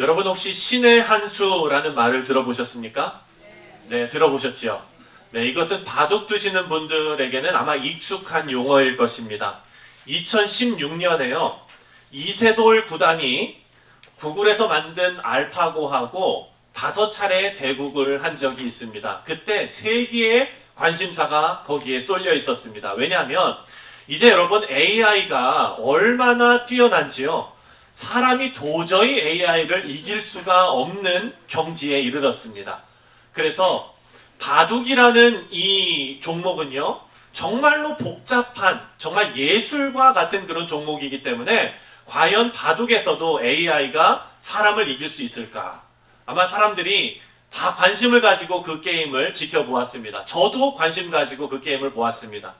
여러분 혹시 신의 한 수라는 말을 들어보셨습니까? 네, 들어보셨지요? 네, 이것은 바둑 두시는 분들에게는 아마 익숙한 용어일 것입니다. 2016년에요. 이세돌 구단이 구글에서 만든 알파고하고 5차례 대국을 한 적이 있습니다. 그때 세계의 관심사가 거기에 쏠려 있었습니다. 왜냐하면 이제 여러분 AI가 얼마나 뛰어난지요. 사람이 도저히 AI를 이길 수가 없는 경지에 이르렀습니다. 그래서 바둑이라는 이 종목은요, 정말로 복잡한, 정말 예술과 같은 그런 종목이기 때문에 과연 바둑에서도 AI가 사람을 이길 수 있을까? 아마 사람들이 다 관심을 가지고 그 게임을 지켜보았습니다. 저도 관심 가지고 그 게임을 보았습니다.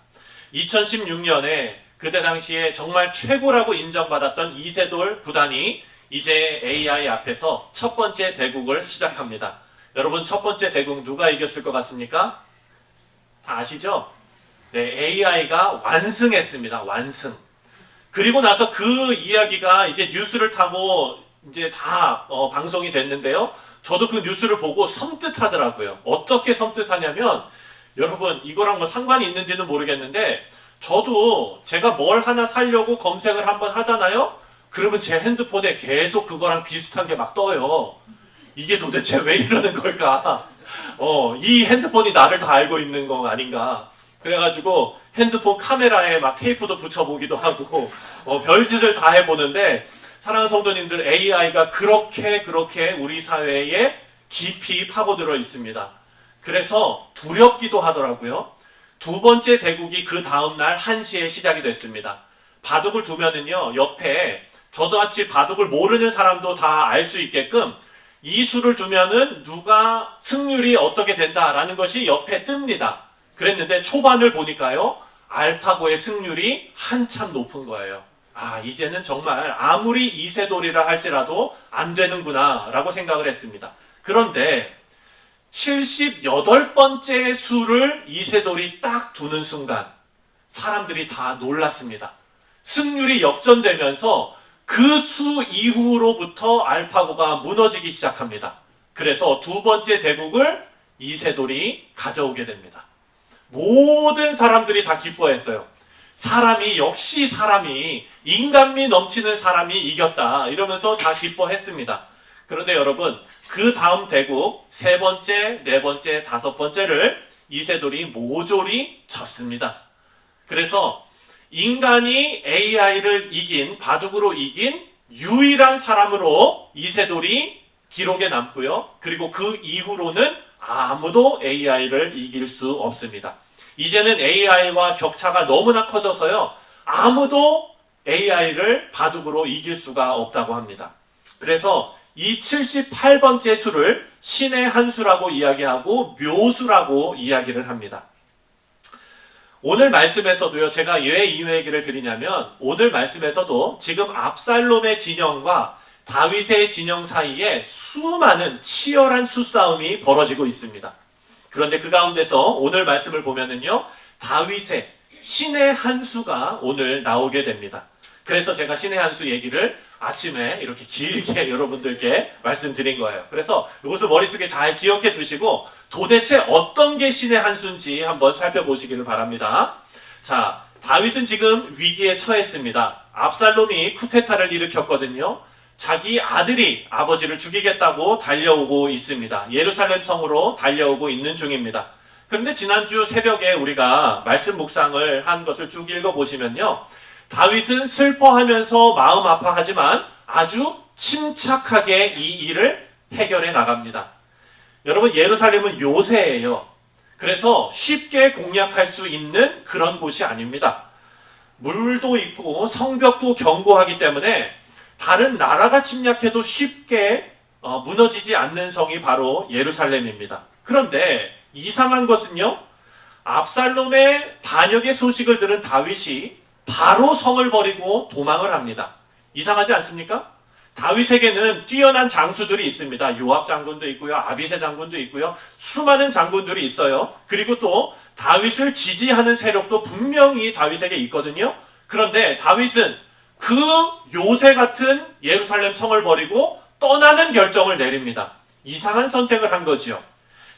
2016년에 그때 당시에 정말 최고라고 인정받았던 이세돌 구단이 이제 AI 앞에서 첫 번째 대국을 시작합니다. 여러분, 첫 번째 대국 누가 이겼을 것 같습니까? 다 아시죠? 네, AI가 완승했습니다. 완승. 그리고 나서 그 이야기가 이제 뉴스를 타고 이제 다 방송이 됐는데요. 저도 그 뉴스를 보고 섬뜩하더라고요. 어떻게 섬뜩하냐면, 여러분, 이거랑 뭐 상관이 있는지는 모르겠는데, 저도 제가 뭘 하나 사려고 검색을 한번 하잖아요? 그러면 제 핸드폰에 계속 그거랑 비슷한 게 막 떠요. 이게 도대체 왜 이러는 걸까? 이 핸드폰이 나를 다 알고 있는 거 아닌가? 그래가지고 핸드폰 카메라에 막 테이프도 붙여보기도 하고, 별짓을 다 해보는데, 사랑하는 성도님들, AI가 그렇게 우리 사회에 깊이 파고들어 있습니다. 그래서 두렵기도 하더라고요. 두 번째 대국이 그 다음날 1시에 시작이 됐습니다. 바둑을 두면은요, 옆에 저도 같이 바둑을 모르는 사람도 다 알 수 있게끔 이 수를 두면은 누가 승률이 어떻게 된다라는 것이 옆에 뜹니다. 그랬는데 초반을 보니까요, 알파고의 승률이 한참 높은 거예요. 아, 이제는 정말 아무리 이세돌이라 할지라도 안 되는구나 라고 생각을 했습니다. 그런데 78번째 수를 이세돌이 딱 두는 순간 사람들이 다 놀랐습니다. 승률이 역전되면서 그 수 이후로부터 알파고가 무너지기 시작합니다. 그래서 두 번째 대국을 이세돌이 가져오게 됩니다. 모든 사람들이 다 기뻐했어요. 역시 사람이, 인간미 넘치는 사람이 이겼다. 이러면서 다 기뻐했습니다. 그런데 여러분, 그 다음 대국, 3번째, 4번째, 5번째를 이세돌이 모조리 졌습니다. 그래서 인간이 AI를 이긴, 바둑으로 이긴 유일한 사람으로 이세돌이 기록에 남고요. 그리고 그 이후로는 아무도 AI를 이길 수 없습니다. 이제는 AI와 격차가 너무나 커져서요, 아무도 AI를 바둑으로 이길 수가 없다고 합니다. 그래서 이 78번째 수를 신의 한 수라고 이야기하고 묘수라고 이야기를 합니다. 오늘 말씀에서도요, 제가 왜 이 얘기를 드리냐면, 오늘 말씀에서도 지금 압살롬의 진영과 다윗의 진영 사이에 수많은 치열한 수싸움이 벌어지고 있습니다. 그런데 그 가운데서 오늘 말씀을 보면은요, 다윗의 신의 한 수가 오늘 나오게 됩니다. 그래서 제가 신의 한 수 얘기를 아침에 이렇게 길게 여러분들께 말씀드린 거예요. 그래서 이것을 머릿속에 잘 기억해 두시고 도대체 어떤 게 신의 한 수인지 한번 살펴보시기를 바랍니다. 자, 다윗은 지금 위기에 처했습니다. 압살롬이 쿠데타를 일으켰거든요. 자기 아들이 아버지를 죽이겠다고 달려오고 있습니다. 예루살렘 성으로 달려오고 있는 중입니다. 그런데 지난주 새벽에 우리가 말씀 묵상을 한 것을 쭉 읽어보시면요, 다윗은 슬퍼하면서 마음 아파하지만 아주 침착하게 이 일을 해결해 나갑니다. 여러분, 예루살렘은 요새예요. 그래서 쉽게 공략할 수 있는 그런 곳이 아닙니다. 물도 있고 성벽도 견고하기 때문에 다른 나라가 침략해도 쉽게 무너지지 않는 성이 바로 예루살렘입니다. 그런데 이상한 것은요, 압살롬의 반역의 소식을 들은 다윗이 바로 성을 버리고 도망을 합니다. 이상하지 않습니까? 다윗에게는 뛰어난 장수들이 있습니다. 요압 장군도 있고요, 아비새 장군도 있고요, 수많은 장군들이 있어요. 그리고 또 다윗을 지지하는 세력도 분명히 다윗에게 있거든요. 그런데 다윗은 그 요새 같은 예루살렘 성을 버리고 떠나는 결정을 내립니다. 이상한 선택을 한 거지요.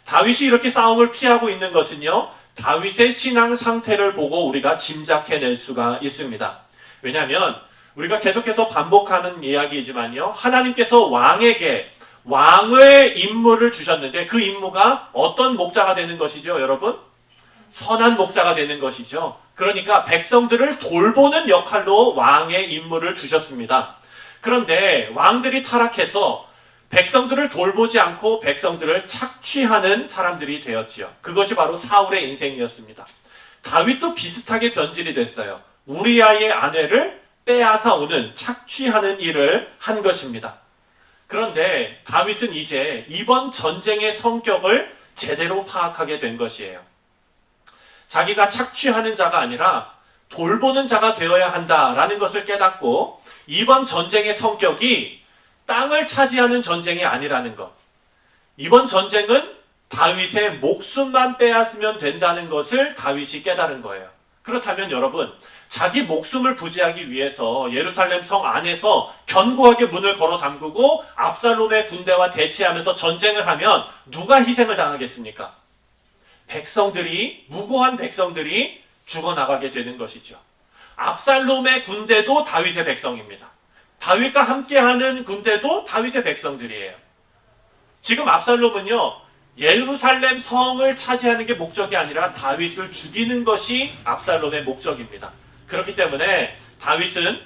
다윗이 이렇게 싸움을 피하고 있는 것은요, 다윗의 신앙 상태를 보고 우리가 짐작해낼 수가 있습니다. 왜냐하면 우리가 계속해서 반복하는 이야기이지만요, 하나님께서 왕에게 왕의 임무를 주셨는데 그 임무가 어떤 목자가 되는 것이죠, 여러분? 선한 목자가 되는 것이죠. 그러니까 백성들을 돌보는 역할로 왕의 임무를 주셨습니다. 그런데 왕들이 타락해서 백성들을 돌보지 않고 백성들을 착취하는 사람들이 되었지요. 그것이 바로 사울의 인생이었습니다. 다윗도 비슷하게 변질이 됐어요. 우리아의 아내를 빼앗아 오는 착취하는 일을 한 것입니다. 그런데 다윗은 이제 이번 전쟁의 성격을 제대로 파악하게 된 것이에요. 자기가 착취하는 자가 아니라 돌보는 자가 되어야 한다라는 것을 깨닫고 이번 전쟁의 성격이 땅을 차지하는 전쟁이 아니라는 것. 이번 전쟁은 다윗의 목숨만 빼앗으면 된다는 것을 다윗이 깨달은 거예요. 그렇다면 여러분, 자기 목숨을 부지하기 위해서 예루살렘 성 안에서 견고하게 문을 걸어 잠그고 압살롬의 군대와 대치하면서 전쟁을 하면 누가 희생을 당하겠습니까? 백성들이, 무고한 백성들이 죽어나가게 되는 것이죠. 압살롬의 군대도 다윗의 백성입니다. 다윗과 함께하는 군대도 다윗의 백성들이에요. 지금 압살롬은요, 예루살렘 성을 차지하는 게 목적이 아니라 다윗을 죽이는 것이 압살롬의 목적입니다. 그렇기 때문에 다윗은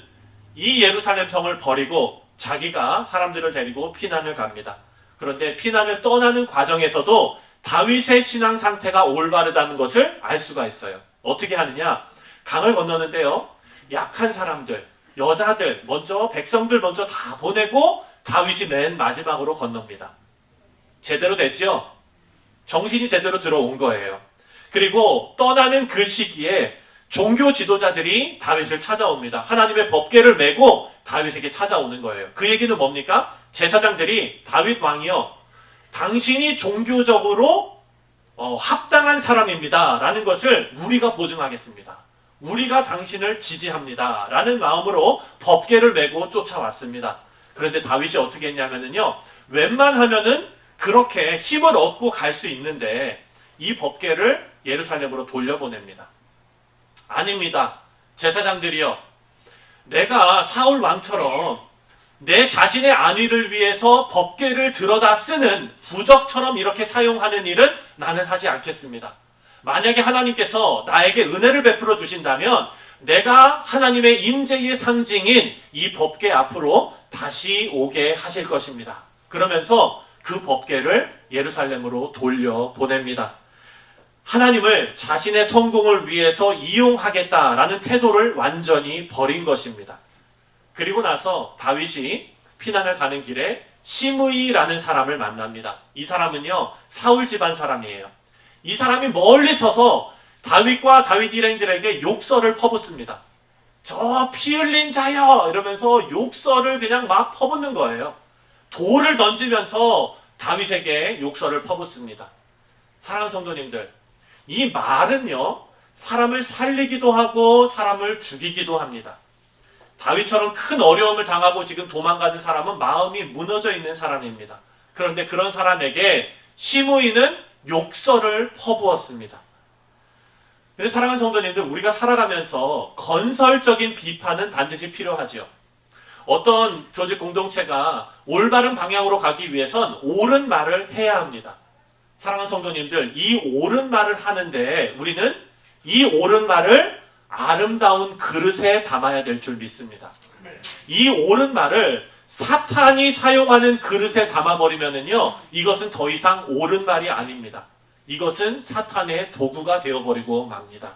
이 예루살렘 성을 버리고 자기가 사람들을 데리고 피난을 갑니다. 그런데 피난을 떠나는 과정에서도 다윗의 신앙 상태가 올바르다는 것을 알 수가 있어요. 어떻게 하느냐? 강을 건너는데요, 약한 사람들, 여자들 먼저, 백성들 먼저 다 보내고 다윗이 맨 마지막으로 건넙니다. 제대로 됐죠? 정신이 제대로 들어온 거예요. 그리고 떠나는 그 시기에 종교 지도자들이 다윗을 찾아옵니다. 하나님의 법궤를 메고 다윗에게 찾아오는 거예요. 그 얘기는 뭡니까? 제사장들이 다윗 왕이요, 당신이 종교적으로 합당한 사람입니다 라는 것을 우리가 보증하겠습니다. 우리가 당신을 지지합니다 라는 마음으로 법궤를 메고 쫓아왔습니다. 그런데 다윗이 어떻게 했냐면요, 웬만하면은 그렇게 힘을 얻고 갈 수 있는데 이 법궤를 예루살렘으로 돌려보냅니다. 아닙니다. 제사장들이요, 내가 사울 왕처럼 내 자신의 안위를 위해서 법궤를 들여다 쓰는 부적처럼 이렇게 사용하는 일은 나는 하지 않겠습니다. 만약에 하나님께서 나에게 은혜를 베풀어 주신다면 내가 하나님의 임재의 상징인 이 법궤 앞으로 다시 오게 하실 것입니다. 그러면서 그 법궤를 예루살렘으로 돌려보냅니다. 하나님을 자신의 성공을 위해서 이용하겠다라는 태도를 완전히 버린 것입니다. 그리고 나서 다윗이 피난을 가는 길에 시므이라는 사람을 만납니다. 이 사람은요, 사울 집안 사람이에요. 이 사람이 멀리 서서 다윗과 다윗 일행들에게 욕설을 퍼붓습니다. 저 피 흘린 자여! 이러면서 욕설을 그냥 막 퍼붓는 거예요. 돌을 던지면서 다윗에게 욕설을 퍼붓습니다. 사랑하는 성도님들, 이 말은요, 사람을 살리기도 하고 사람을 죽이기도 합니다. 다윗처럼 큰 어려움을 당하고 지금 도망가는 사람은 마음이 무너져 있는 사람입니다. 그런데 그런 사람에게 시므이는 욕설을 퍼부었습니다. 그래서 사랑하는 성도님들, 우리가 살아가면서 건설적인 비판은 반드시 필요하죠. 어떤 조직 공동체가 올바른 방향으로 가기 위해선 옳은 말을 해야 합니다. 사랑하는 성도님들, 이 옳은 말을 하는데 우리는 이 옳은 말을 아름다운 그릇에 담아야 될 줄 믿습니다. 이 옳은 말을 사탄이 사용하는 그릇에 담아버리면은요, 이것은 더 이상 옳은 말이 아닙니다. 이것은 사탄의 도구가 되어버리고 맙니다.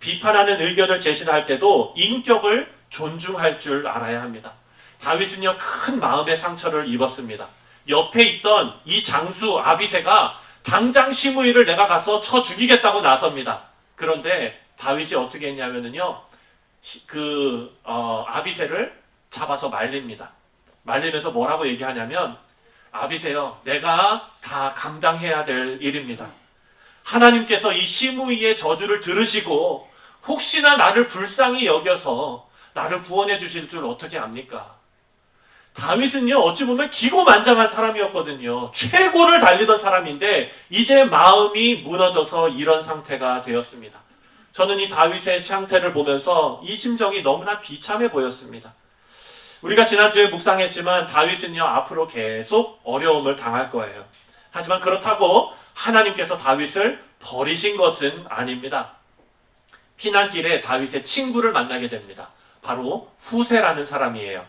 비판하는 의견을 제시할 때도 인격을 존중할 줄 알아야 합니다. 다윗은요, 큰 마음의 상처를 입었습니다. 옆에 있던 이 장수 아비새가 당장 시므이를 내가 가서 쳐 죽이겠다고 나섭니다. 그런데 다윗이 어떻게 했냐면요, 아비새를 잡아서 말립니다. 말리면서 뭐라고 얘기하냐면, 아비새요, 내가 다 감당해야 될 일입니다. 하나님께서 이 시므이의 저주를 들으시고 혹시나 나를 불쌍히 여겨서 나를 구원해 주실 줄 어떻게 압니까? 다윗은요, 어찌 보면 기고만장한 사람이었거든요. 최고를 달리던 사람인데 이제 마음이 무너져서 이런 상태가 되었습니다. 저는 이 다윗의 상태를 보면서 이 심정이 너무나 비참해 보였습니다. 우리가 지난주에 묵상했지만 다윗은요, 앞으로 계속 어려움을 당할 거예요. 하지만 그렇다고 하나님께서 다윗을 버리신 것은 아닙니다. 피난길에 다윗의 친구를 만나게 됩니다. 바로 후세라는 사람이에요.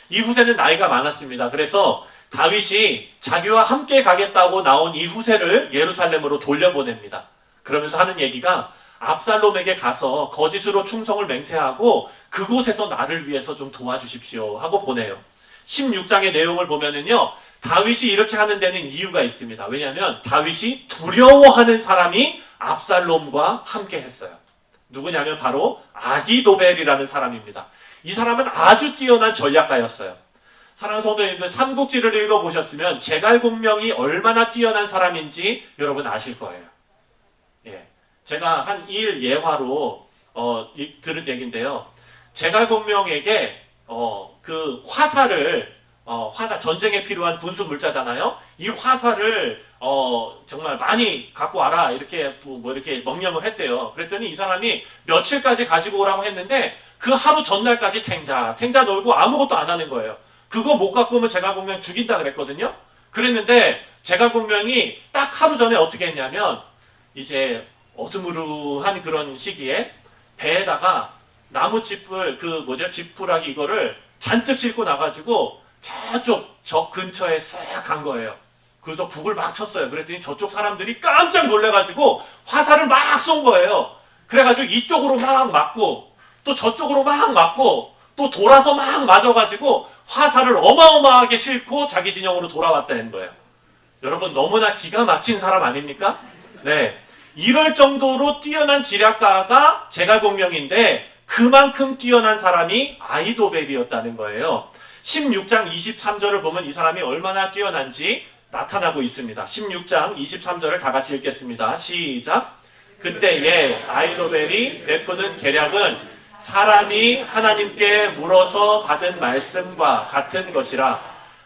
이 후세는 나이가 많았습니다. 그래서 다윗이 자기와 함께 가겠다고 나온 이 후세를 예루살렘으로 돌려보냅니다. 그러면서 하는 얘기가 압살롬에게 가서 거짓으로 충성을 맹세하고 그곳에서 나를 위해서 좀 도와주십시오 하고 보내요. 16장의 내용을 보면은요, 다윗이 이렇게 하는 데는 이유가 있습니다. 왜냐하면 다윗이 두려워하는 사람이 압살롬과 함께 했어요. 누구냐면 바로 아히도벨이라는 사람입니다. 이 사람은 아주 뛰어난 전략가였어요. 사랑하는 성도님들, 삼국지를 읽어보셨으면 제갈공명이 얼마나 뛰어난 사람인지 여러분 아실 거예요. 예. 제가 한 2일 예화로 들은 얘기인데요. 제갈공명에게 그 화살을 화살, 전쟁에 필요한 군수 물자잖아요. 이 화살을 정말 많이 갖고 와라 이렇게 이렇게 명령을 했대요. 그랬더니 이 사람이 며칠까지 가지고 오라고 했는데 그 하루 전날까지 탱자 놀고 아무것도 안 하는 거예요. 그거 못 갖고 오면 제갈공명 죽인다 그랬거든요. 그랬는데 제갈공명이 딱 하루 전에 어떻게 했냐면 이제 어스무르한 그런 시기에 배에다가 나무짚을 지푸라기 이거를 잔뜩 싣고 나가지고 저쪽 적 근처에 싹 간 거예요. 그래서 북을 막 쳤어요. 그랬더니 저쪽 사람들이 깜짝 놀래가지고 화살을 막 쏜 거예요. 그래가지고 이쪽으로 막 맞고 또 저쪽으로 막 맞고 또 돌아서 막 맞아가지고 화살을 어마어마하게 싣고 자기 진영으로 돌아왔다는 거예요. 여러분 너무나 기가 막힌 사람 아닙니까? 네, 이럴 정도로 뛰어난 지략가가 제갈공명인데 그만큼 뛰어난 사람이 아히도벨이었다는 거예요. 16장 23절을 보면 이 사람이 얼마나 뛰어난지 나타나고 있습니다. 16장 23절을 다 같이 읽겠습니다. 시작. 그때에 아히도벨이 베푸는 계략은 사람이 하나님께 물어서 받은 말씀과 같은 것이라.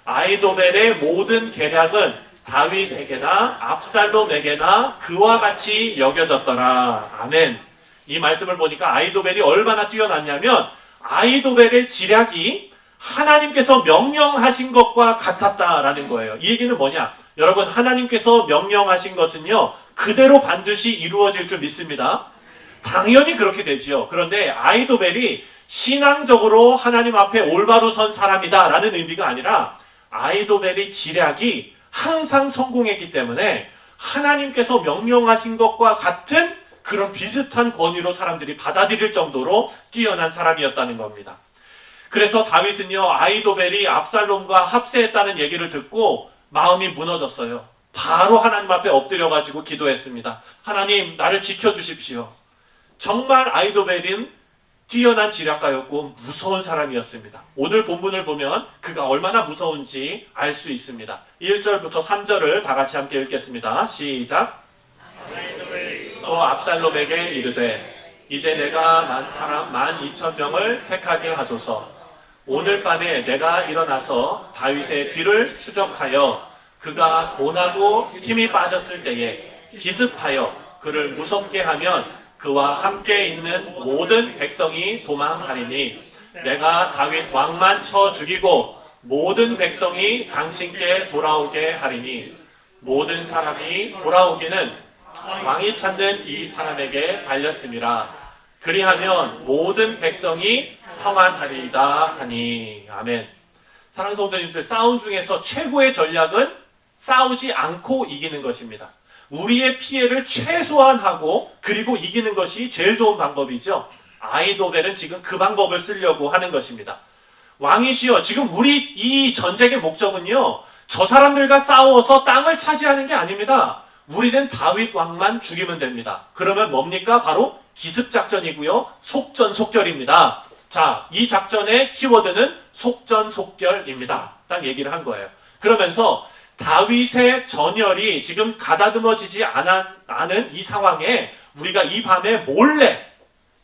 아히도벨의 모든 계략은 다윗에게나 압살롬에게나 그와 같이 여겨졌더라. 아멘. 이 말씀을 보니까 아히도벨이 얼마나 뛰어났냐면 아히도벨의 지략이 하나님께서 명령하신 것과 같았다라는 거예요. 이 얘기는 뭐냐? 여러분, 하나님께서 명령하신 것은요, 그대로 반드시 이루어질 줄 믿습니다. 당연히 그렇게 되지요. 그런데 아히도벨이 신앙적으로 하나님 앞에 올바로 선 사람이다 라는 의미가 아니라 아히도벨의 지략이 항상 성공했기 때문에 하나님께서 명령하신 것과 같은 그런 비슷한 권위로 사람들이 받아들일 정도로 뛰어난 사람이었다는 겁니다. 그래서 다윗은요, 아히도벨이 압살롬과 합세했다는 얘기를 듣고 마음이 무너졌어요. 바로 하나님 앞에 엎드려가지고 기도했습니다. 하나님, 나를 지켜주십시오. 정말 아히도벨은 뛰어난 지략가였고 무서운 사람이었습니다. 오늘 본문을 보면 그가 얼마나 무서운지 알 수 있습니다. 1절부터 3절을 다 같이 함께 읽겠습니다. 시작. 또 압살롬에게 이르되 이제 내가 사람 12,000명을 택하게 하소서. 오늘 밤에 내가 일어나서 다윗의 뒤를 추적하여 그가 고나고 힘이 빠졌을 때에 기습하여 그를 무섭게 하면 그와 함께 있는 모든 백성이 도망하리니 내가 다윗 왕만 쳐 죽이고 모든 백성이 당신께 돌아오게 하리니 모든 사람이 돌아오기는 왕이 찾는 이 사람에게 달렸음이라. 그리하면 모든 백성이 평안하리이다 하니. 아멘. 사랑하는 성도님들, 싸움 중에서 최고의 전략은 싸우지 않고 이기는 것입니다. 우리의 피해를 최소한하고 그리고 이기는 것이 제일 좋은 방법이죠. 아히도벨은 지금 그 방법을 쓰려고 하는 것입니다. 왕이시여, 지금 우리 이 전쟁의 목적은요, 저 사람들과 싸워서 땅을 차지하는 게 아닙니다. 우리는 다윗 왕만 죽이면 됩니다. 그러면 뭡니까? 바로 기습작전이고요. 속전속결입니다. 자, 이 작전의 키워드는 속전속결입니다. 딱 얘기를 한 거예요. 그러면서 다윗의 전열이 지금 가다듬어지지 않은 이 상황에 우리가 이 밤에 몰래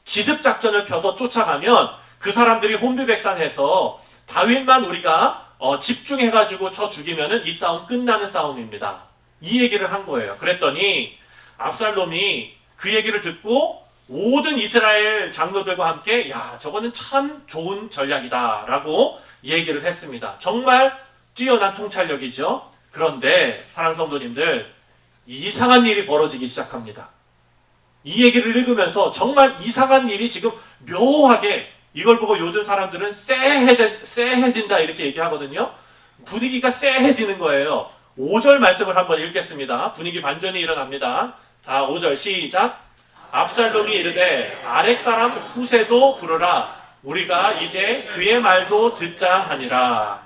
기습작전을 펴서 쫓아가면 그 사람들이 혼비백산해서 다윗만 우리가 집중해가지고 쳐 죽이면은 이 싸움 끝나는 싸움입니다. 이 얘기를 한 거예요. 그랬더니 압살롬이 그 얘기를 듣고 모든 이스라엘 장로들과 함께 야, 저거는 참 좋은 전략이다 라고 얘기를 했습니다. 정말 뛰어난 통찰력이죠. 그런데 사랑 성도님들, 이상한 일이 벌어지기 시작합니다. 이 얘기를 읽으면서 정말 이상한 일이 지금 묘하게, 이걸 보고 요즘 사람들은 쎄해진다 이렇게 얘기하거든요. 분위기가 쎄해지는 거예요. 5절 말씀을 한번 읽겠습니다. 분위기 반전이 일어납니다. 자, 5절 시작. 압살롬이 이르되 아렉 사람 후세도 부르라. 우리가 이제 그의 말도 듣자 하니라.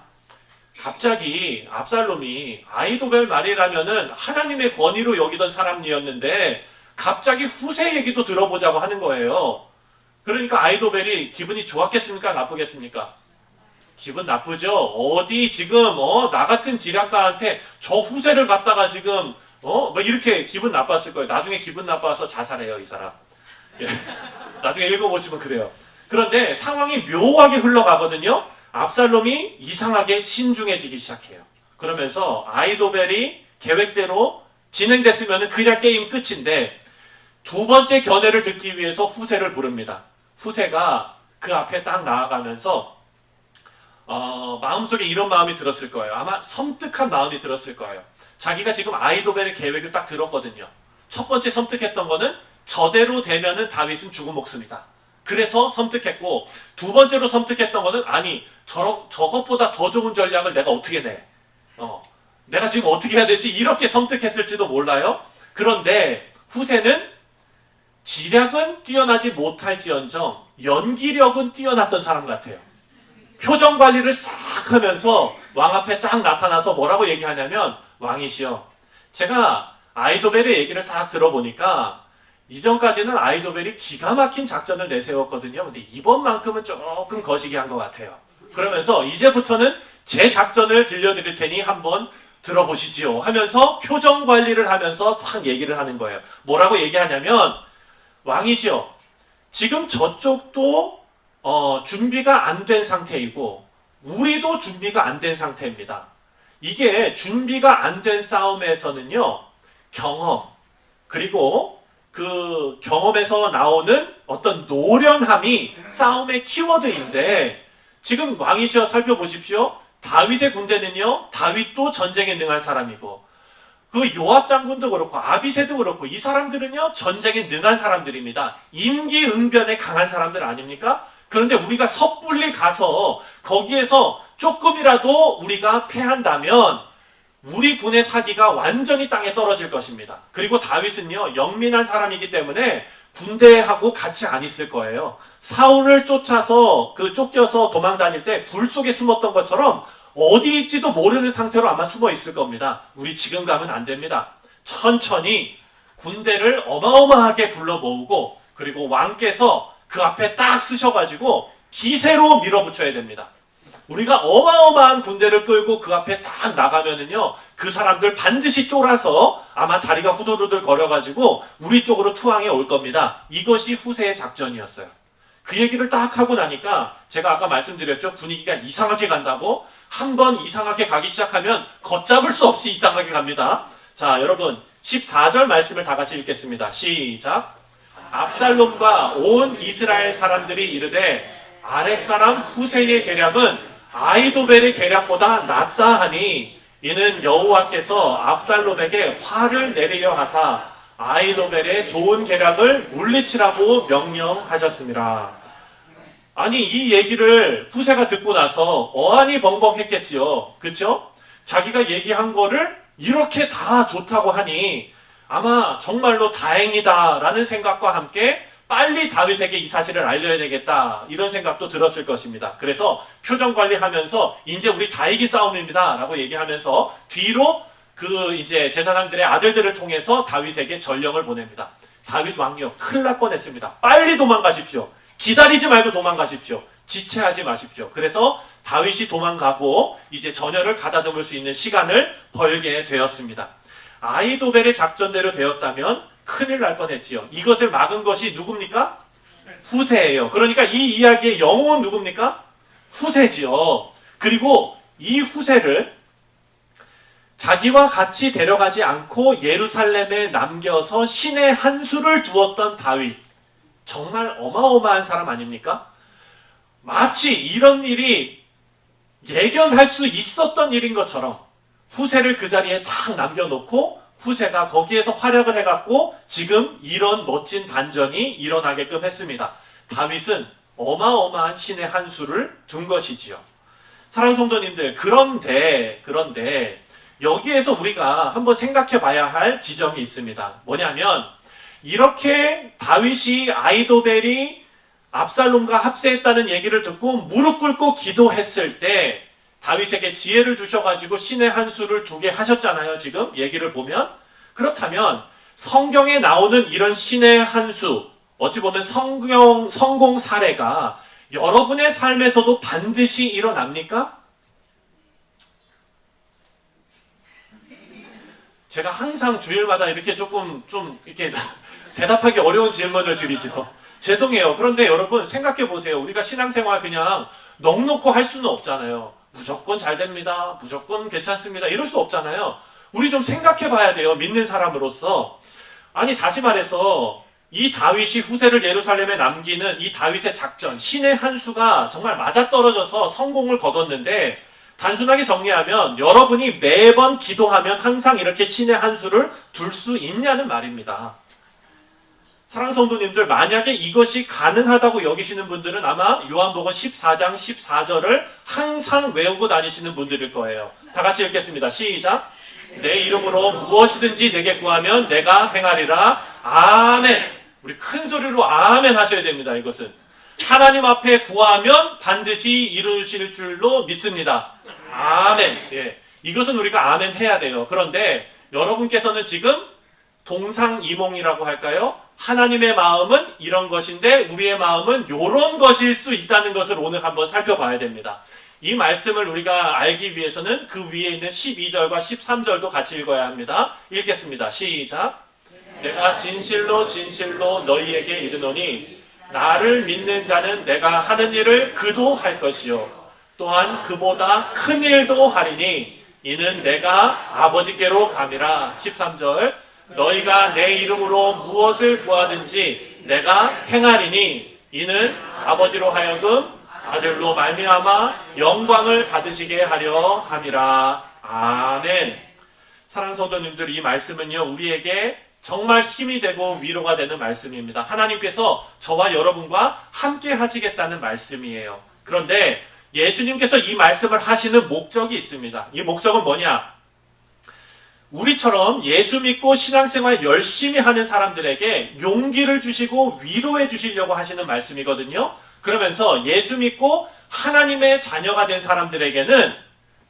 갑자기 압살롬이 아히도벨 말이라면은 하나님의 권위로 여기던 사람이었는데 갑자기 후세 얘기도 들어보자고 하는 거예요. 그러니까 아히도벨이 기분이 좋았겠습니까? 나쁘겠습니까? 기분 나쁘죠? 어디 지금 나 같은 지략가한테 저 후세를 갖다가 지금 뭐 이렇게 기분 나빴을 거예요. 나중에 기분 나빠서 자살해요, 이 사람. 예. 나중에 읽어보시면 그래요. 그런데 상황이 묘하게 흘러가거든요. 압살롬이 이상하게 신중해지기 시작해요. 그러면서 아히도벨이 계획대로 진행됐으면 그냥 게임 끝인데 두 번째 견해를 듣기 위해서 후세를 부릅니다. 후세가 그 앞에 딱 나아가면서 마음속에 이런 마음이 들었을 거예요. 아마 섬뜩한 마음이 들었을 거예요. 자기가 지금 아히도벨의 계획을 딱 들었거든요. 첫 번째 섬뜩했던 거는 저대로 되면은 다윗은 죽은 목숨이다. 그래서 섬뜩했고, 두 번째로 섬뜩했던 거는 아니 저것보다 더 좋은 전략을 내가 어떻게 내? 내가 지금 어떻게 해야 되지? 이렇게 섬뜩했을지도 몰라요. 그런데 후세는 지략은 뛰어나지 못할지언정 연기력은 뛰어났던 사람 같아요. 표정 관리를 싹 하면서 왕 앞에 딱 나타나서 뭐라고 얘기하냐면, 왕이시여, 제가 아히도벨의 얘기를 싹 들어보니까 이전까지는 아히도벨이 기가 막힌 작전을 내세웠거든요. 근데 이번만큼은 조금 거시기 한 것 같아요. 그러면서 이제부터는 제 작전을 들려드릴 테니 한번 들어보시지요 하면서 표정 관리를 하면서 싹 얘기를 하는 거예요. 뭐라고 얘기하냐면, 왕이시여, 지금 저쪽도 준비가 안 된 상태이고 우리도 준비가 안 된 상태입니다. 이게 준비가 안 된 싸움에서는요, 경험, 그리고 그 경험에서 나오는 어떤 노련함이 싸움의 키워드인데, 지금 왕이시여 살펴보십시오. 다윗의 군대는요, 다윗도 전쟁에 능한 사람이고 그 요압 장군도 그렇고 아비새도 그렇고 이 사람들은요, 전쟁에 능한 사람들입니다. 임기응변에 강한 사람들 아닙니까? 그런데 우리가 섣불리 가서 거기에서 조금이라도 우리가 패한다면 우리 군의 사기가 완전히 땅에 떨어질 것입니다. 그리고 다윗은요, 영민한 사람이기 때문에 군대하고 같이 안 있을 거예요. 사울을 쫓아서 쫓겨서 도망 다닐 때 굴 속에 숨었던 것처럼 어디 있지도 모르는 상태로 아마 숨어 있을 겁니다. 우리 지금 가면 안 됩니다. 천천히 군대를 어마어마하게 불러 모으고, 그리고 왕께서 그 앞에 딱 쓰셔가지고 기세로 밀어붙여야 됩니다. 우리가 어마어마한 군대를 끌고 그 앞에 딱 나가면은요, 그 사람들 반드시 쫄아서 아마 다리가 후들후들 거려가지고 우리 쪽으로 투항해 올 겁니다. 이것이 후세의 작전이었어요. 그 얘기를 딱 하고 나니까 제가 아까 말씀드렸죠. 분위기가 이상하게 간다고. 한번 이상하게 가기 시작하면 걷잡을 수 없이 이상하게 갑니다. 자, 여러분 14절 말씀을 다 같이 읽겠습니다. 시작. 압살롬과 온 이스라엘 사람들이 이르되 아렉 사람 후세의 계략은 아히도벨의 계략보다 낫다 하니 이는 여호와께서 압살롬에게 화를 내리려 하사 아히도벨의 좋은 계략을 물리치라고 명령하셨습니다. 아니, 이 얘기를 후세가 듣고 나서 어안이 벙벙했겠지요. 그렇죠? 자기가 얘기한 거를 이렇게 다 좋다고 하니 아마 정말로 다행이다라는 생각과 함께 빨리 다윗에게 이 사실을 알려야 되겠다, 이런 생각도 들었을 것입니다. 그래서 표정 관리하면서 이제 우리 다 이기 싸움입니다 라고 얘기하면서 뒤로 이제 제사장들의 아들들을 통해서 다윗에게 전령을 보냅니다. 다윗 왕이요, 큰일 날 뻔했습니다. 빨리 도망가십시오. 기다리지 말고 도망가십시오. 지체하지 마십시오. 그래서 다윗이 도망가고 이제 전열을 가다듬을 수 있는 시간을 벌게 되었습니다. 아히도벨의 작전대로 되었다면 큰일 날 뻔했지요. 이것을 막은 것이 누굽니까? 후세예요. 그러니까 이 이야기의 영웅은 누굽니까? 후세지요. 그리고 이 후세를 자기와 같이 데려가지 않고 예루살렘에 남겨서 신의 한 수를 두었던 다윗. 정말 어마어마한 사람 아닙니까? 마치 이런 일이 예견할 수 있었던 일인 것처럼 후세를 그 자리에 딱 남겨놓고 후세가 거기에서 활약을 해갖고 지금 이런 멋진 반전이 일어나게끔 했습니다. 다윗은 어마어마한 신의 한 수를 둔 것이지요. 사랑하는 성도님들, 그런데 여기에서 우리가 한번 생각해 봐야 할 지점이 있습니다. 뭐냐면 이렇게 다윗이 아이도벨이 압살롬과 합세했다는 얘기를 듣고 무릎 꿇고 기도했을 때 다윗에게 지혜를 주셔가지고 신의 한 수를 두게 하셨잖아요. 지금 얘기를 보면. 그렇다면 성경에 나오는 이런 신의 한 수, 어찌 보면 성공 사례가 여러분의 삶에서도 반드시 일어납니까? 제가 항상 주일마다 이렇게 조금 이렇게 대답하기 어려운 질문을 드리죠. 죄송해요. 그런데 여러분 생각해 보세요. 우리가 신앙생활 그냥 넋놓고 할 수는 없잖아요. 무조건 잘 됩니다. 무조건 괜찮습니다. 이럴 수 없잖아요. 우리 좀 생각해 봐야 돼요. 믿는 사람으로서. 아니 다시 말해서 이 다윗이 후세를 예루살렘에 남기는 이 다윗의 작전, 신의 한 수가 정말 맞아떨어져서 성공을 거뒀는데 단순하게 정리하면 여러분이 매번 기도하면 항상 이렇게 신의 한 수를 둘 수 있냐는 말입니다. 사랑하는 성도님들, 만약에 이것이 가능하다고 여기시는 분들은 아마 요한복음 14장 14절을 항상 외우고 다니시는 분들일 거예요. 다 같이 읽겠습니다. 시작. 내 이름으로 무엇이든지 내게 구하면 내가 행하리라. 아멘. 우리 큰 소리로 아멘 하셔야 됩니다. 이것은 하나님 앞에 구하면 반드시 이루실 줄로 믿습니다. 아멘. 예. 이것은 우리가 아멘 해야 돼요. 그런데 여러분께서는 지금 동상이몽이라고 할까요? 하나님의 마음은 이런 것인데 우리의 마음은 이런 것일 수 있다는 것을 오늘 한번 살펴봐야 됩니다. 이 말씀을 우리가 알기 위해서는 그 위에 있는 12절과 13절도 같이 읽어야 합니다. 읽겠습니다. 시작. 내가 진실로 진실로 너희에게 이르노니 나를 믿는 자는 내가 하는 일을 그도 할 것이요 또한 그보다 큰 일도 하리니 이는 내가 아버지께로 감이라. 13절. 너희가 내 이름으로 무엇을 구하든지 내가 행하리니 이는 아버지로 하여금 아들로 말미암아 영광을 받으시게 하려 함이라. 아멘. 사랑하는 성도님들, 이 말씀은요 우리에게 정말 힘이 되고 위로가 되는 말씀입니다. 하나님께서 저와 여러분과 함께 하시겠다는 말씀이에요. 그런데 예수님께서 이 말씀을 하시는 목적이 있습니다. 이 목적은 뭐냐? 우리처럼 예수 믿고 신앙생활 열심히 하는 사람들에게 용기를 주시고 위로해 주시려고 하시는 말씀이거든요. 그러면서 예수 믿고 하나님의 자녀가 된 사람들에게는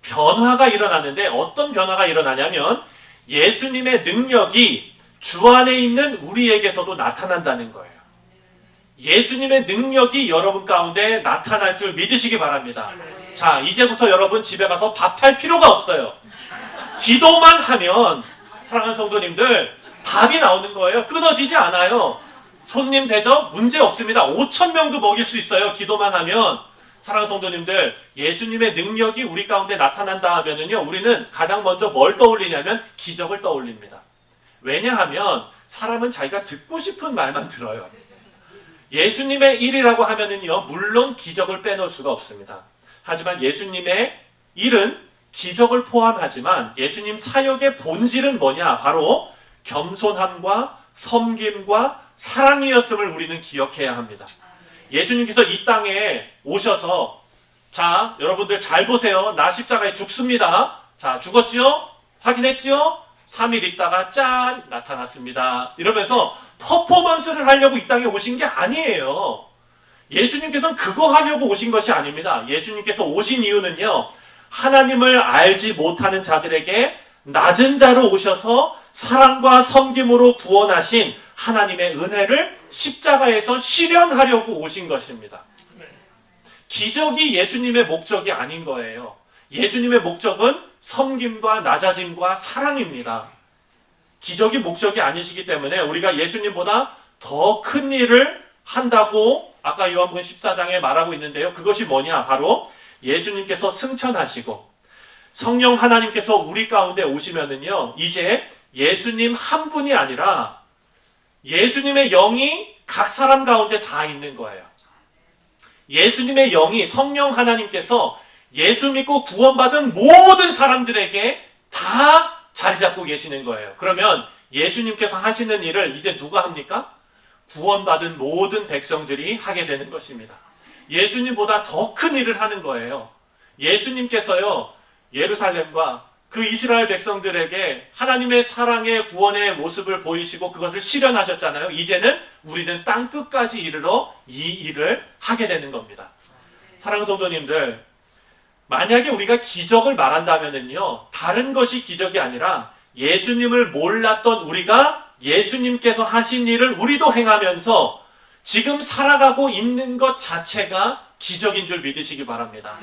변화가 일어나는데 어떤 변화가 일어나냐면 예수님의 능력이 주 안에 있는 우리에게서도 나타난다는 거예요. 예수님의 능력이 여러분 가운데 나타날 줄 믿으시기 바랍니다. 자, 이제부터 여러분 집에 가서 밥할 필요가 없어요. 기도만 하면 사랑하는 성도님들 밥이 나오는 거예요. 끊어지지 않아요. 손님 대접 문제 없습니다. 5,000명도 먹일 수 있어요. 기도만 하면. 사랑하는 성도님들, 예수님의 능력이 우리 가운데 나타난다 하면은요, 우리는 가장 먼저 뭘 떠올리냐면 기적을 떠올립니다. 왜냐하면 사람은 자기가 듣고 싶은 말만 들어요. 예수님의 일이라고 하면은요, 물론 기적을 빼놓을 수가 없습니다. 하지만 예수님의 일은 기적을 포함하지만 예수님 사역의 본질은 뭐냐? 바로 겸손함과 섬김과 사랑이었음을 우리는 기억해야 합니다. 예수님께서 이 땅에 오셔서 자, 여러분들 잘 보세요. 나 십자가에 죽습니다. 자, 죽었지요? 확인했지요? 3일 있다가 짠! 나타났습니다. 이러면서 퍼포먼스를 하려고 이 땅에 오신 게 아니에요. 예수님께서는 그거 하려고 오신 것이 아닙니다. 예수님께서 오신 이유는요, 하나님을 알지 못하는 자들에게 낮은 자로 오셔서 사랑과 섬김으로 구원하신 하나님의 은혜를 십자가에서 실현하려고 오신 것입니다. 기적이 예수님의 목적이 아닌 거예요. 예수님의 목적은 섬김과 낮아짐과 사랑입니다. 기적이 목적이 아니시기 때문에 우리가 예수님보다 더 큰 일을 한다고 아까 요한복음 14장에 말하고 있는데요. 그것이 뭐냐? 바로 예수님께서 승천하시고 성령 하나님께서 우리 가운데 오시면은요, 이제 예수님 한 분이 아니라 예수님의 영이 각 사람 가운데 다 있는 거예요. 예수님의 영이 성령 하나님께서 예수 믿고 구원받은 모든 사람들에게 다 자리 잡고 계시는 거예요. 그러면 예수님께서 하시는 일을 이제 누가 합니까? 구원받은 모든 백성들이 하게 되는 것입니다. 예수님보다 더 큰 일을 하는 거예요. 예수님께서요, 예루살렘과 그 이스라엘 백성들에게 하나님의 사랑의 구원의 모습을 보이시고 그것을 실현하셨잖아요. 이제는 우리는 땅 끝까지 이르러 이 일을 하게 되는 겁니다. 사랑하는 성도님들, 만약에 우리가 기적을 말한다면요, 다른 것이 기적이 아니라 예수님을 몰랐던 우리가 예수님께서 하신 일을 우리도 행하면서 지금 살아가고 있는 것 자체가 기적인 줄 믿으시기 바랍니다.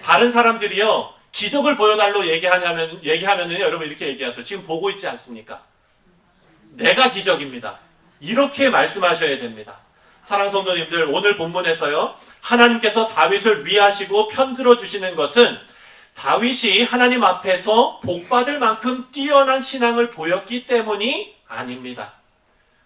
다른 사람들이요, 기적을 보여달라고 얘기하면은요, 여러분 이렇게 얘기하세요. 지금 보고 있지 않습니까? 내가 기적입니다. 이렇게 말씀하셔야 됩니다. 사랑하는 성도님들, 오늘 본문에서요, 하나님께서 다윗을 위하시고 편들어 주시는 것은 다윗이 하나님 앞에서 복받을 만큼 뛰어난 신앙을 보였기 때문이 아닙니다.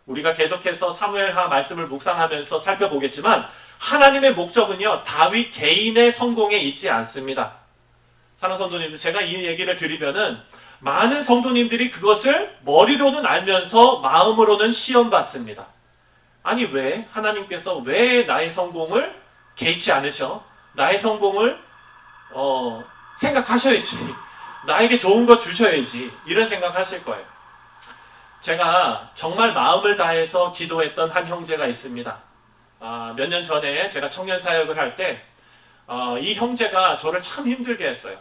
우리가 계속해서 사무엘하 말씀을 묵상하면서 살펴보겠지만 하나님의 목적은요, 다윗 개인의 성공에 있지 않습니다. 사랑하는 성도님들, 제가 이 얘기를 드리면은 많은 성도님들이 그것을 머리로는 알면서 마음으로는 시험받습니다. 아니, 왜? 하나님께서 왜 나의 성공을 개의치 않으셔? 나의 성공을 생각하셔야지. 나에게 좋은 거 주셔야지. 이런 생각하실 거예요. 제가 정말 마음을 다해서 기도했던 한 형제가 있습니다. 몇 년 전에 제가 청년 사역을 할 때 이 형제가 저를 참 힘들게 했어요.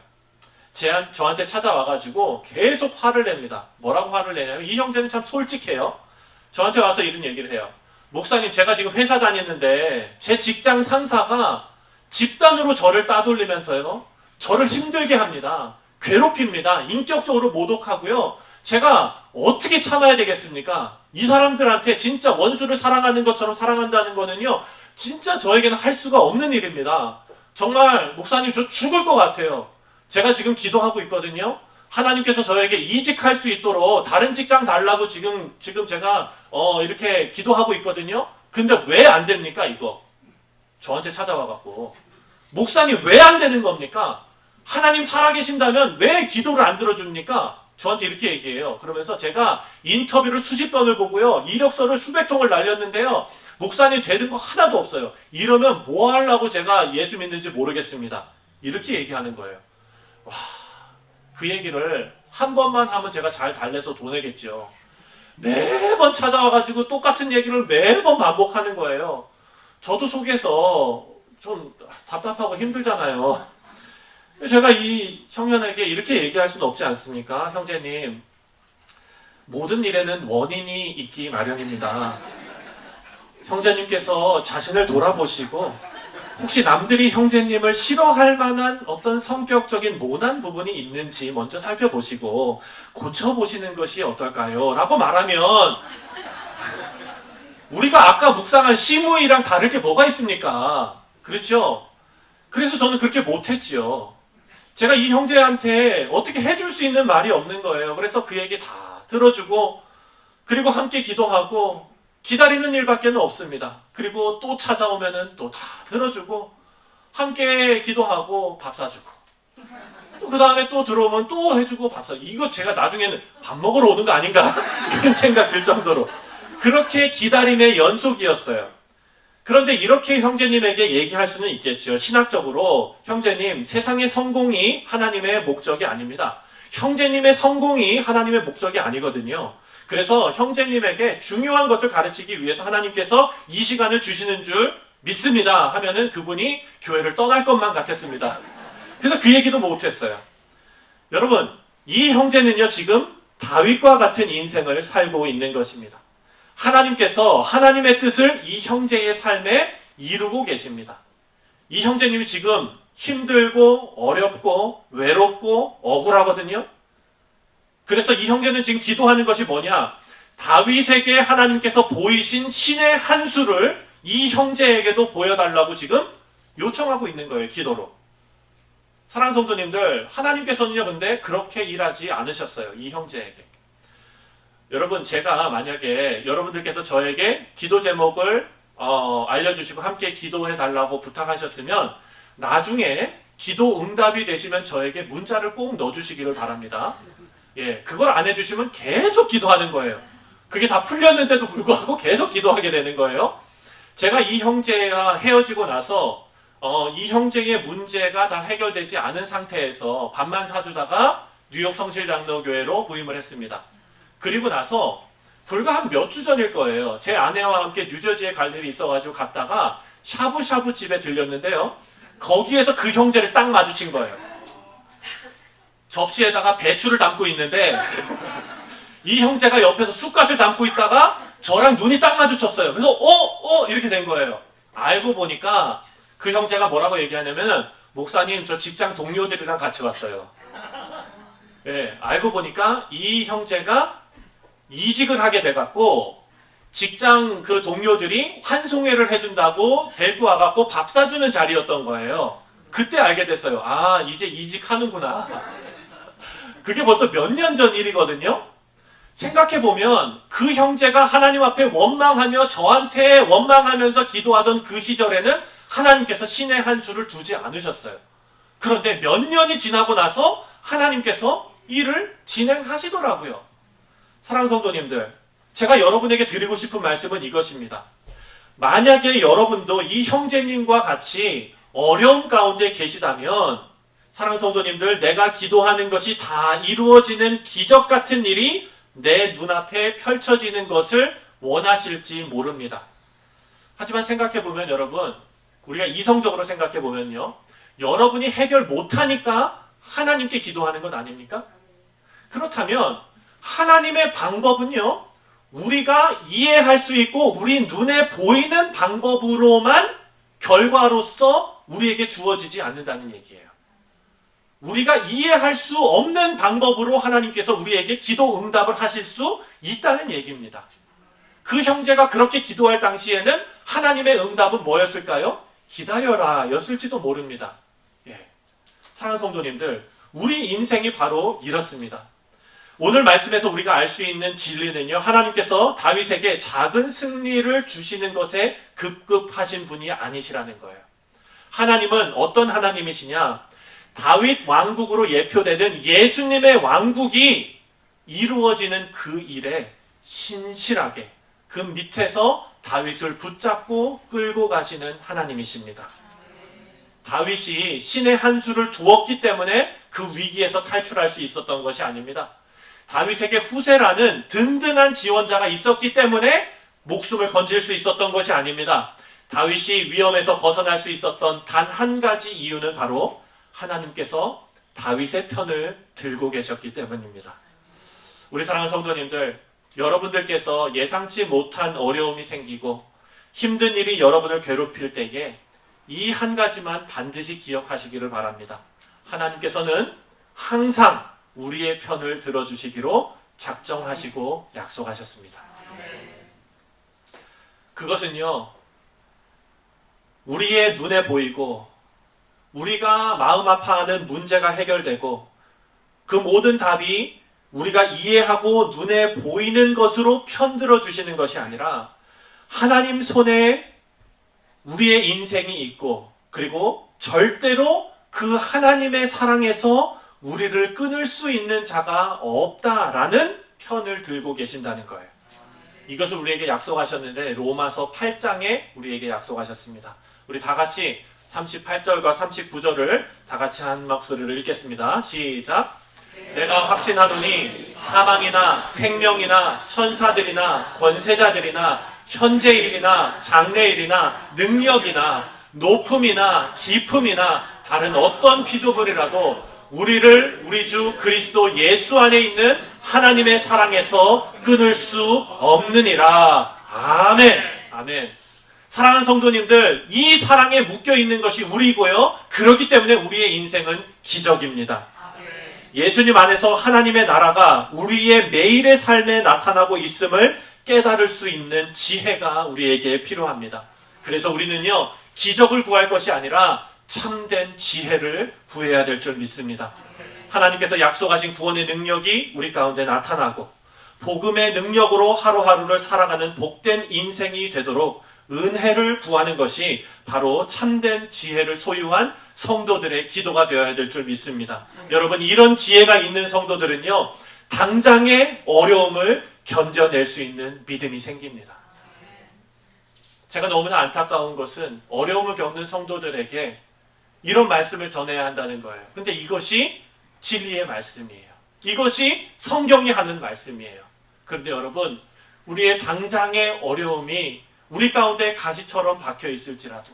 저한테 찾아와가지고 계속 화를 냅니다. 뭐라고 화를 내냐면, 이 형제는 참 솔직해요. 저한테 와서 이런 얘기를 해요. 목사님, 제가 지금 회사 다니는데 제 직장 상사가 집단으로 저를 따돌리면서요, 저를 힘들게 합니다. 괴롭힙니다. 인격적으로 모독하고요. 제가 어떻게 참아야 되겠습니까? 이 사람들한테 진짜 원수를 사랑하는 것처럼 사랑한다는 거는요, 진짜 저에게는 할 수가 없는 일입니다. 정말 목사님, 저 죽을 것 같아요. 제가 지금 기도하고 있거든요. 하나님께서 저에게 이직할 수 있도록 다른 직장 달라고 지금 제가 이렇게 기도하고 있거든요. 근데 왜 안 됩니까, 이거? 저한테 찾아와갖고. 목사님, 왜 안 되는 겁니까? 하나님 살아계신다면 왜 기도를 안 들어줍니까? 저한테 이렇게 얘기해요. 그러면서 제가 인터뷰를 수십 번을 보고요, 이력서를 수백 통을 날렸는데요, 목사님 되는 거 하나도 없어요. 이러면 뭐 하려고 제가 예수 믿는지 모르겠습니다. 이렇게 얘기하는 거예요. 와, 그 얘기를 한 번만 하면 제가 잘 달래서 보내겠죠. 매번 찾아와가지고 똑같은 얘기를 매번 반복하는 거예요. 저도 속에서 좀 답답하고 힘들잖아요. 제가 이 청년에게 이렇게 얘기할 수는 없지 않습니까? 형제님, 모든 일에는 원인이 있기 마련입니다. 형제님께서 자신을 돌아보시고 혹시 남들이 형제님을 싫어할 만한 어떤 성격적인 모난 부분이 있는지 먼저 살펴보시고 고쳐보시는 것이 어떨까요? 라고 말하면 우리가 아까 묵상한 시므이랑 다를 게 뭐가 있습니까? 그렇죠? 그래서 저는 그렇게 못했지요. 제가 이 형제한테 어떻게 해줄 수 있는 말이 없는 거예요. 그래서 그 얘기 다 들어주고, 그리고 함께 기도하고, 기다리는 일밖에 없습니다. 그리고 또 찾아오면은 또 다 들어주고, 함께 기도하고 밥 사주고, 그 다음에 또 들어오면 또 해주고 밥 사주고. 이거 제가 나중에는 밥 먹으러 오는 거 아닌가? 이런 생각 들 정도로. 그렇게 기다림의 연속이었어요. 그런데 이렇게 형제님에게 얘기할 수는 있겠죠. 신학적으로, 형제님, 세상의 성공이 하나님의 목적이 아닙니다. 형제님의 성공이 하나님의 목적이 아니거든요. 그래서 형제님에게 중요한 것을 가르치기 위해서 하나님께서 이 시간을 주시는 줄 믿습니다 하면은 그분이 교회를 떠날 것만 같았습니다. 그래서 그 얘기도 못했어요. 여러분, 이 형제는요, 지금 다윗과 같은 인생을 살고 있는 것입니다. 하나님께서 하나님의 뜻을 이 형제의 삶에 이루고 계십니다. 이 형제님이 지금 힘들고 어렵고 외롭고 억울하거든요. 그래서 이 형제는 지금 기도하는 것이 뭐냐? 다윗에게 하나님께서 보이신 신의 한 수를 이 형제에게도 보여달라고 지금 요청하고 있는 거예요, 기도로. 사랑하는 성도님들, 하나님께서는요, 근데 그렇게 일하지 않으셨어요. 이 형제에게. 여러분, 제가 만약에 여러분들께서 저에게 기도 제목을 알려주시고 함께 기도해 달라고 부탁하셨으면 나중에 기도 응답이 되시면 저에게 문자를 꼭 넣어주시기를 바랍니다. 예, 그걸 안 해주시면 계속 기도하는 거예요. 그게 다 풀렸는데도 불구하고 계속 기도하게 되는 거예요. 제가 이 형제와 헤어지고 나서 이 형제의 문제가 다 해결되지 않은 상태에서 밥만 사주다가 뉴욕 성실장로교회로 부임을 했습니다. 그리고 나서 불과 한 몇 주 전일 거예요. 제 아내와 함께 뉴저지에 갈 일이 있어가지고 갔다가 샤브샤브 집에 들렸는데요. 거기에서 그 형제를 딱 마주친 거예요. 접시에다가 배추를 담고 있는데 이 형제가 옆에서 쑥갓을 담고 있다가 저랑 눈이 딱 마주쳤어요. 그래서 이렇게 된 거예요. 알고 보니까 그 형제가 뭐라고 얘기하냐면은 목사님 저 직장 동료들이랑 같이 왔어요. 예, 알고 보니까 이 형제가 이직을 하게 돼갖고 직장 그 동료들이 환송회를 해준다고 데리고 와갖고 밥 사주는 자리였던 거예요. 그때 알게 됐어요. 아, 이제 이직하는구나. 그게 벌써 몇 년 전 일이거든요. 생각해보면 그 형제가 하나님 앞에 원망하며 저한테 원망하면서 기도하던 그 시절에는 하나님께서 신의 한 수를 두지 않으셨어요. 그런데 몇 년이 지나고 나서 하나님께서 일을 진행하시더라고요. 사랑하는 성도님들, 제가 여러분에게 드리고 싶은 말씀은 이것입니다. 만약에 여러분도 이 형제님과 같이 어려움 가운데 계시다면 사랑하는 성도님들, 내가 기도하는 것이 다 이루어지는 기적 같은 일이 내 눈앞에 펼쳐지는 것을 원하실지 모릅니다. 하지만 생각해보면 여러분, 우리가 이성적으로 생각해보면요, 여러분이 해결 못하니까 하나님께 기도하는 건 아닙니까? 그렇다면 하나님의 방법은요, 우리가 이해할 수 있고 우리 눈에 보이는 방법으로만 결과로서 우리에게 주어지지 않는다는 얘기예요. 우리가 이해할 수 없는 방법으로 하나님께서 우리에게 기도 응답을 하실 수 있다는 얘기입니다. 그 형제가 그렇게 기도할 당시에는 하나님의 응답은 뭐였을까요? 기다려라 였을지도 모릅니다. 예. 사랑하는 성도님들, 우리 인생이 바로 이렇습니다. 오늘 말씀에서 우리가 알 수 있는 진리는요, 하나님께서 다윗에게 작은 승리를 주시는 것에 급급하신 분이 아니시라는 거예요. 하나님은 어떤 하나님이시냐? 다윗 왕국으로 예표되는 예수님의 왕국이 이루어지는 그 일에 신실하게 그 밑에서 다윗을 붙잡고 끌고 가시는 하나님이십니다. 다윗이 신의 한 수를 두었기 때문에 그 위기에서 탈출할 수 있었던 것이 아닙니다. 다윗에게 후세라는 든든한 지원자가 있었기 때문에 목숨을 건질 수 있었던 것이 아닙니다. 다윗이 위험에서 벗어날 수 있었던 단 한 가지 이유는 바로 하나님께서 다윗의 편을 들고 계셨기 때문입니다. 우리 사랑하는 성도님들, 여러분들께서 예상치 못한 어려움이 생기고 힘든 일이 여러분을 괴롭힐 때에 이 한 가지만 반드시 기억하시기를 바랍니다. 하나님께서는 항상 우리의 편을 들어주시기로 작정하시고 약속하셨습니다. 그것은요, 우리의 눈에 보이고 우리가 마음 아파하는 문제가 해결되고 그 모든 답이 우리가 이해하고 눈에 보이는 것으로 편들어 주시는 것이 아니라 하나님 손에 우리의 인생이 있고 그리고 절대로 그 하나님의 사랑에서 우리를 끊을 수 있는 자가 없다라는 편을 들고 계신다는 거예요. 이것을 우리에게 약속하셨는데 로마서 8장에 우리에게 약속하셨습니다. 우리 다 같이 38절과 39절을 다 같이 한 목소리로 읽겠습니다. 시작. 내가 확신하노니 사망이나 생명이나 천사들이나 권세자들이나 현재일이나 장래일이나 능력이나 높음이나 깊음이나 다른 어떤 피조물이라도 우리를 우리 주 그리스도 예수 안에 있는 하나님의 사랑에서 끊을 수 없느니라. 아멘. 아멘. 사랑하는 성도님들, 이 사랑에 묶여 있는 것이 우리고요. 그렇기 때문에 우리의 인생은 기적입니다. 예수님 안에서 하나님의 나라가 우리의 매일의 삶에 나타나고 있음을 깨달을 수 있는 지혜가 우리에게 필요합니다. 그래서 우리는요, 기적을 구할 것이 아니라 참된 지혜를 구해야 될 줄 믿습니다. 하나님께서 약속하신 구원의 능력이 우리 가운데 나타나고 복음의 능력으로 하루하루를 살아가는 복된 인생이 되도록 은혜를 구하는 것이 바로 참된 지혜를 소유한 성도들의 기도가 되어야 될 줄 믿습니다. 여러분, 이런 지혜가 있는 성도들은요, 당장의 어려움을 견뎌낼 수 있는 믿음이 생깁니다. 제가 너무나 안타까운 것은 어려움을 겪는 성도들에게 이런 말씀을 전해야 한다는 거예요. 근데 이것이 진리의 말씀이에요. 이것이 성경이 하는 말씀이에요. 그런데 여러분, 우리의 당장의 어려움이 우리 가운데 가시처럼 박혀 있을지라도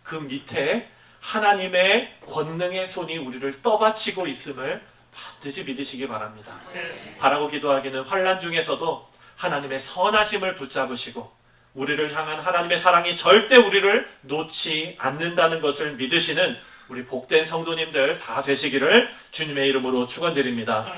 그 밑에 하나님의 권능의 손이 우리를 떠받치고 있음을 반드시 믿으시기 바랍니다. 바라고 기도하기는 환난 중에서도 하나님의 선하심을 붙잡으시고 우리를 향한 하나님의 사랑이 절대 우리를 놓지 않는다는 것을 믿으시는 우리 복된 성도님들 다 되시기를 주님의 이름으로 축원드립니다.